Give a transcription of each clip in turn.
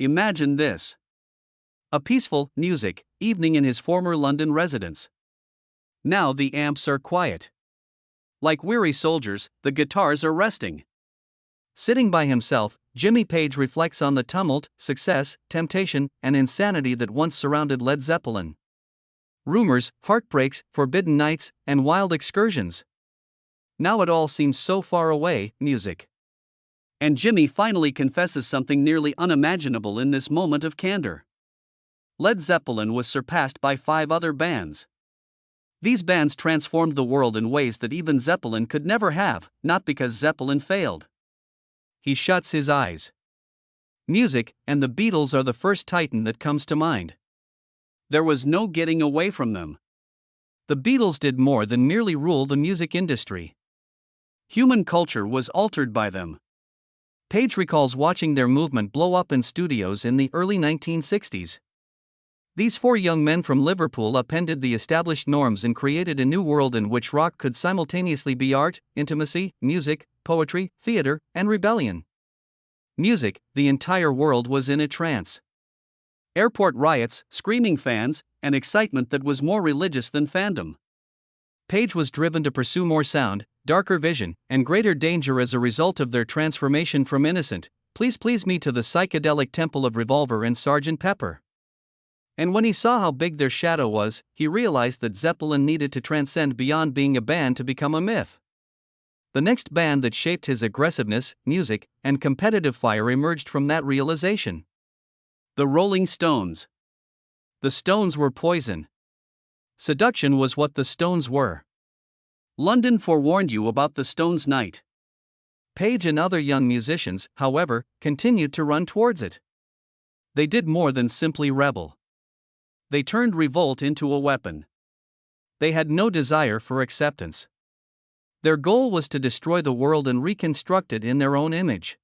Imagine this. A peaceful, music, evening in his former London residence. Now the amps are quiet. Like weary soldiers, the guitars are resting. Sitting by himself, Jimmy Page reflects on the tumult, success, temptation, and insanity that once surrounded Led Zeppelin. Rumors, heartbreaks, forbidden nights, and wild excursions. Now it all seems so far away, music. And Jimmy finally confesses something nearly unimaginable in this moment of candor. Led Zeppelin was surpassed by 5 other bands. These bands transformed the world in ways that even Zeppelin could never have, not because Zeppelin failed. He shuts his eyes. Music and the Beatles are the first titan that comes to mind. There was no getting away from them. The Beatles did more than merely rule the music industry. Human culture was altered by them. Page recalls watching their movement blow up in studios in the early 1960s. These 4 young men from Liverpool upended the established norms and created a new world in which rock could simultaneously be art, intimacy, music, poetry, theater, and rebellion. Music, the entire world was in a trance. Airport riots, screaming fans, and excitement that was more religious than fandom. Page was driven to pursue more sound, darker vision, and greater danger as a result of their transformation from innocent, please please me to the psychedelic temple of Revolver and Sgt. Pepper. And when he saw how big their shadow was, he realized that Zeppelin needed to transcend beyond being a band to become a myth. The next band that shaped his aggressiveness, music, and competitive fire emerged from that realization. The Rolling Stones. The Stones were poison. Seduction was what the Stones were. London forewarned you about the Stones' night. Page and other young musicians, however, continued to run towards it. They did more than simply rebel. They turned revolt into a weapon. They had no desire for acceptance. Their goal was to destroy the world and reconstruct it in their own image.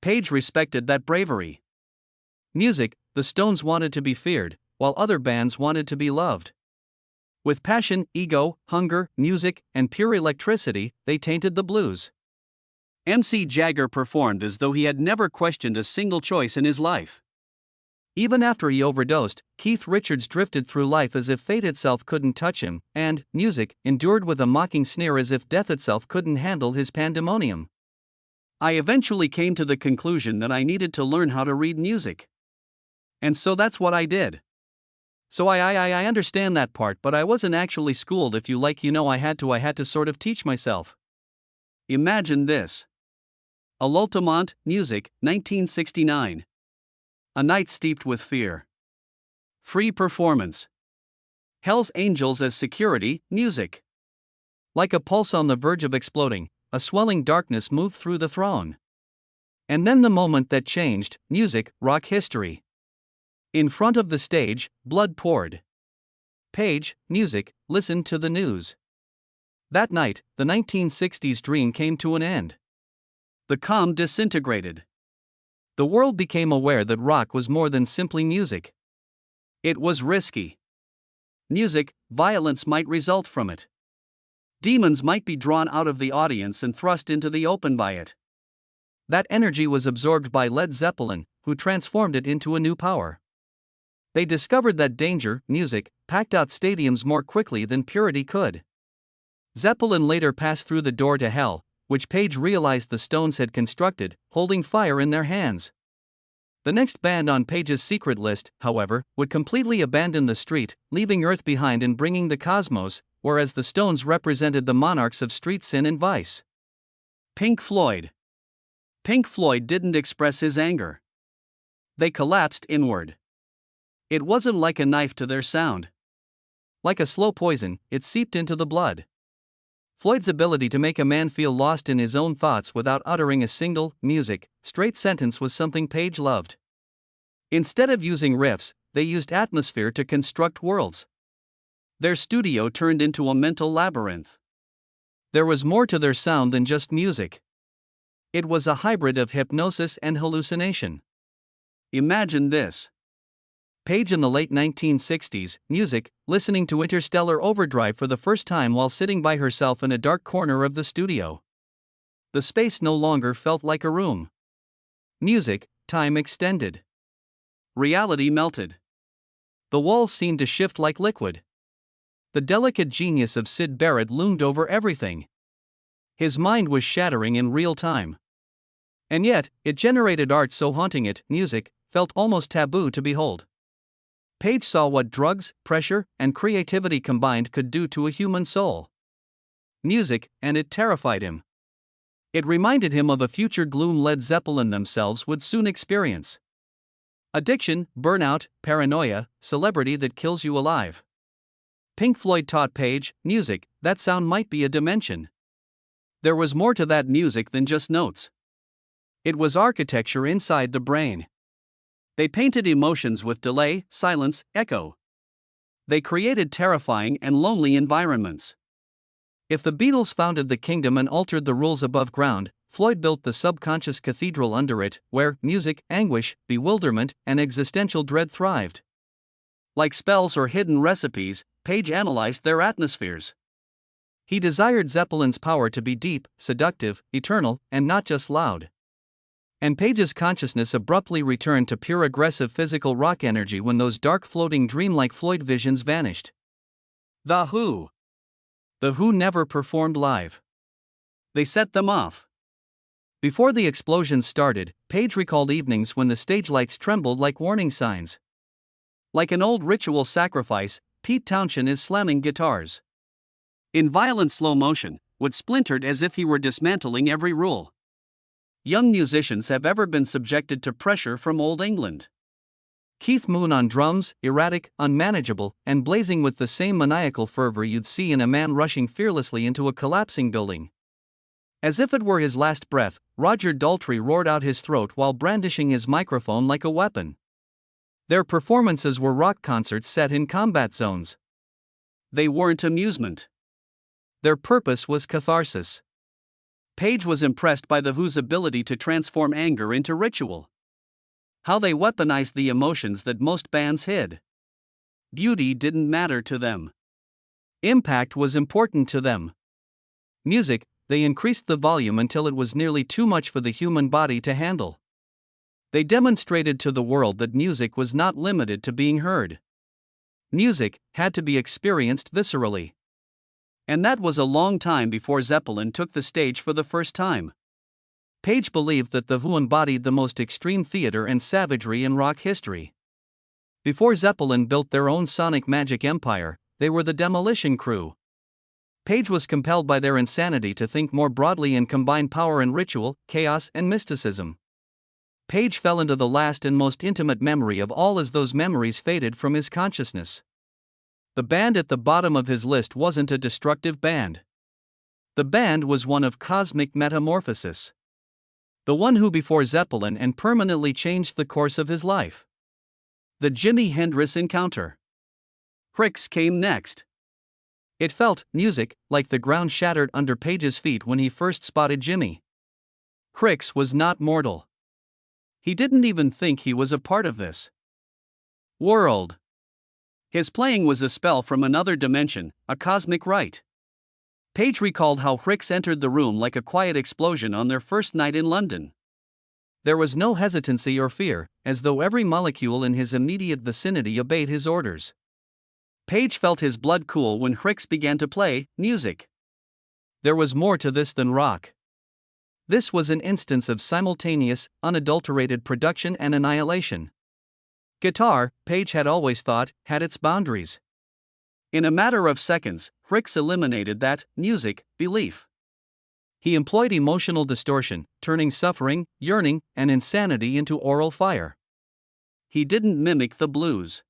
Page respected that bravery. Music, the Stones wanted to be feared, while other bands wanted to be loved. With passion, ego, hunger, music, and pure electricity, they tainted the blues. MC Jagger performed as though he had never questioned a single choice in his life. Even after he overdosed, Keith Richards drifted through life as if fate itself couldn't touch him, and music endured with a mocking sneer as if death itself couldn't handle his pandemonium. I eventually came to the conclusion that I needed to learn how to read music. And so that's what I did. So I understand that part, but I wasn't actually schooled, if you like, I had to sort of teach myself. Imagine this. Altamont, music, 1969. A night steeped with fear. Free performance. Hell's Angels as security, music. Like a pulse on the verge of exploding, a swelling darkness moved through the throng. And then the moment that changed, music, rock history. In front of the stage, blood poured. Page, music, listened to the news. That night, the 1960s dream came to an end. The calm disintegrated. The world became aware that rock was more than simply music. It was risky. Music, violence might result from it. Demons might be drawn out of the audience and thrust into the open by it. That energy was absorbed by Led Zeppelin, who transformed it into a new power. They discovered that danger, music, packed out stadiums more quickly than purity could. Zeppelin later passed through the door to hell, which Page realized the Stones had constructed, holding fire in their hands. The next band on Page's secret list, however, would completely abandon the street, leaving Earth behind and bringing the cosmos, whereas the Stones represented the monarchs of street sin and vice. Pink Floyd. Pink Floyd didn't express his anger. They collapsed inward. It wasn't like a knife to their sound. Like a slow poison, it seeped into the blood. Floyd's ability to make a man feel lost in his own thoughts without uttering a single, straight sentence was something Page loved. Instead of using riffs, they used atmosphere to construct worlds. Their studio turned into a mental labyrinth. There was more to their sound than just music. It was a hybrid of hypnosis and hallucination. Imagine this. Page in the late 1960s, music, listening to Interstellar Overdrive for the first time while sitting by herself in a dark corner of the studio. The space no longer felt like a room. Music, time extended. reality melted. The walls seemed to shift like liquid. The delicate genius of Syd Barrett loomed over everything. His mind was shattering in real time. And yet, it generated art so haunting it, music, felt almost taboo to behold. Page saw what drugs, pressure, and creativity combined could do to a human soul. Music, and it terrified him. It reminded him of a future gloom Led Zeppelin themselves would soon experience. Addiction, burnout, paranoia, celebrity that kills you alive. Pink Floyd taught Page, music, that sound might be a dimension. There was more to that music than just notes. It was architecture inside the brain. They painted emotions with delay, silence, echo. They created terrifying and lonely environments. If the Beatles founded the kingdom and altered the rules above ground, Floyd built the subconscious cathedral under it, where music, anguish, bewilderment, and existential dread thrived. Like spells or hidden recipes, Page analyzed their atmospheres. He desired Zeppelin's power to be deep, seductive, eternal, and not just loud. And Page's consciousness abruptly returned to pure aggressive physical rock energy when those dark floating dreamlike Floyd visions vanished. The Who. The Who never performed live. They set them off. Before the explosions started, Page recalled evenings when the stage lights trembled like warning signs. Like an old ritual sacrifice, Pete Townshend is slamming guitars. In violent slow motion, wood splintered as if he were dismantling every rule. Young musicians have ever been subjected to pressure from Old England. Keith Moon on drums, erratic, unmanageable, and blazing with the same maniacal fervor you'd see in a man rushing fearlessly into a collapsing building. As if it were his last breath, Roger Daltrey roared out his throat while brandishing his microphone like a weapon. Their performances were rock concerts set in combat zones. They weren't amusement. Their purpose was catharsis. Page was impressed by The Who's ability to transform anger into ritual. How they weaponized the emotions that most bands hid. Beauty didn't matter to them. Impact was important to them. Music, they increased the volume until it was nearly too much for the human body to handle. They demonstrated to the world that music was not limited to being heard. Music had to be experienced viscerally. And that was a long time before Zeppelin took the stage for the first time. Page believed that The Who embodied the most extreme theater and savagery in rock history. Before Zeppelin built their own sonic magic empire, they were the demolition crew. Page was compelled by their insanity to think more broadly and combine power and ritual, chaos and mysticism. Page fell into the last and most intimate memory of all as those memories faded from his consciousness. The band at the bottom of his list wasn't a destructive band. The band was one of cosmic metamorphosis. The one who before Zeppelin and permanently changed the course of his life. The Jimi Hendrix encounter. Hendrix came next. It felt, music, like the ground shattered under Page's feet when he first spotted Jimi. Hendrix was not mortal. He didn't even think he was a part of this world. His playing was a spell from another dimension, a cosmic rite. Page recalled how Hendrix entered the room like a quiet explosion on their first night in London. There was no hesitancy or fear, as though every molecule in his immediate vicinity obeyed his orders. Page felt his blood cool when Hendrix began to play music. There was more to this than rock. This was an instance of simultaneous, unadulterated production and annihilation. Guitar, Page had always thought, had its boundaries. In a matter of seconds, Hendrix eliminated that music belief. He employed emotional distortion, turning suffering, yearning, and insanity into oral fire. He didn't mimic the blues.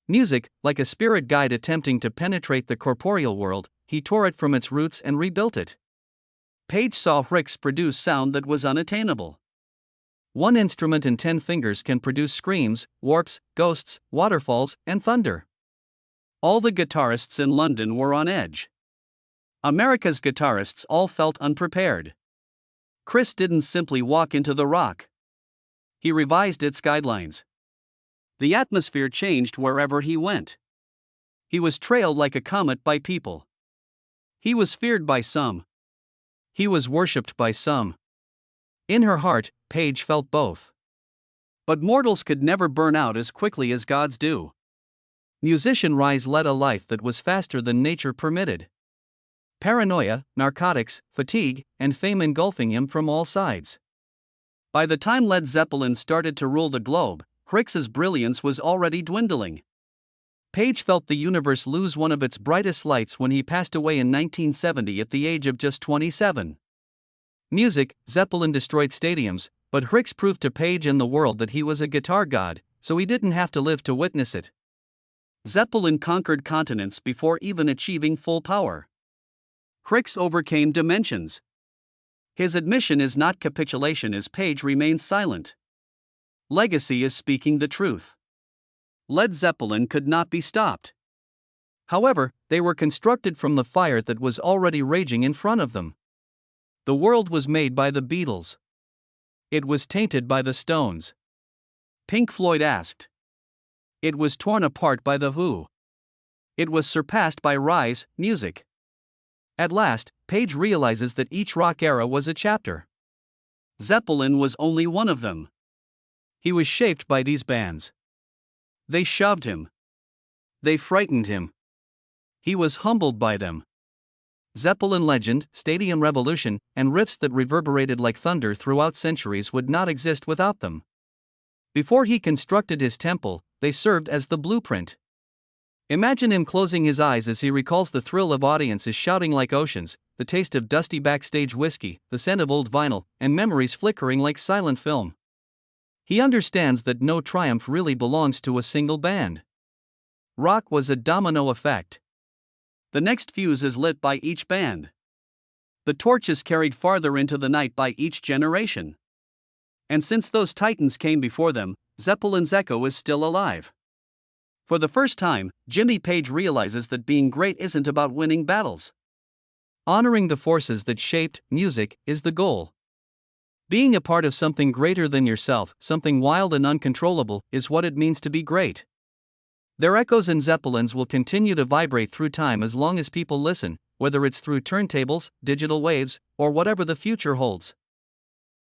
Music, like a spirit guide attempting to penetrate the corporeal world, he tore it from its roots and rebuilt it. Page saw Hendrix produce sound that was unattainable. One instrument and 10 fingers can produce screams, warps, ghosts, waterfalls, and thunder. All the guitarists in London were on edge. America's guitarists all felt unprepared. Chris didn't simply walk into the rock. He revised its guidelines. The atmosphere changed wherever he went. He was trailed like a comet by people. He was feared by some. He was worshipped by some. In her heart, Page felt both. But mortals could never burn out as quickly as gods do. Musician Rise led a life that was faster than nature permitted. Paranoia, narcotics, fatigue, and fame engulfing him from all sides. By the time Led Zeppelin started to rule the globe, Hrix's brilliance was already dwindling. Page felt the universe lose one of its brightest lights when he passed away in 1970 at the age of just 27. Music, Zeppelin destroyed stadiums, but Hrix proved to Page and the world that he was a guitar god, so he didn't have to live to witness it. Zeppelin conquered continents before even achieving full power. Hrix overcame dimensions. His admission is not capitulation as Page remains silent. Legacy is speaking the truth. Led Zeppelin could not be stopped. However, they were constructed from the fire that was already raging in front of them. The world was made by the Beatles. It was tainted by the Stones. Pink Floyd asked. It was torn apart by The Who. It was surpassed by Rise, music. At last, Page realizes that each rock era was a chapter. Zeppelin was only one of them. He was shaped by these bands. They shoved him. They frightened him. He was humbled by them. Zeppelin legend, stadium revolution, and riffs that reverberated like thunder throughout centuries would not exist without them. Before he constructed his temple, they served as the blueprint. Imagine him closing his eyes as he recalls the thrill of audiences shouting like oceans, the taste of dusty backstage whiskey, the scent of old vinyl, and memories flickering like silent film. He understands that no triumph really belongs to a single band. Rock was a domino effect. The next fuse is lit by each band. The torch is carried farther into the night by each generation. And since those titans came before them, Zeppelin's echo is still alive. For the first time, Jimmy Page realizes that being great isn't about winning battles. Honoring the forces that shaped music is the goal. Being a part of something greater than yourself, something wild and uncontrollable, is what it means to be great. Their echoes and Zeppelins will continue to vibrate through time as long as people listen, whether it's through turntables, digital waves, or whatever the future holds.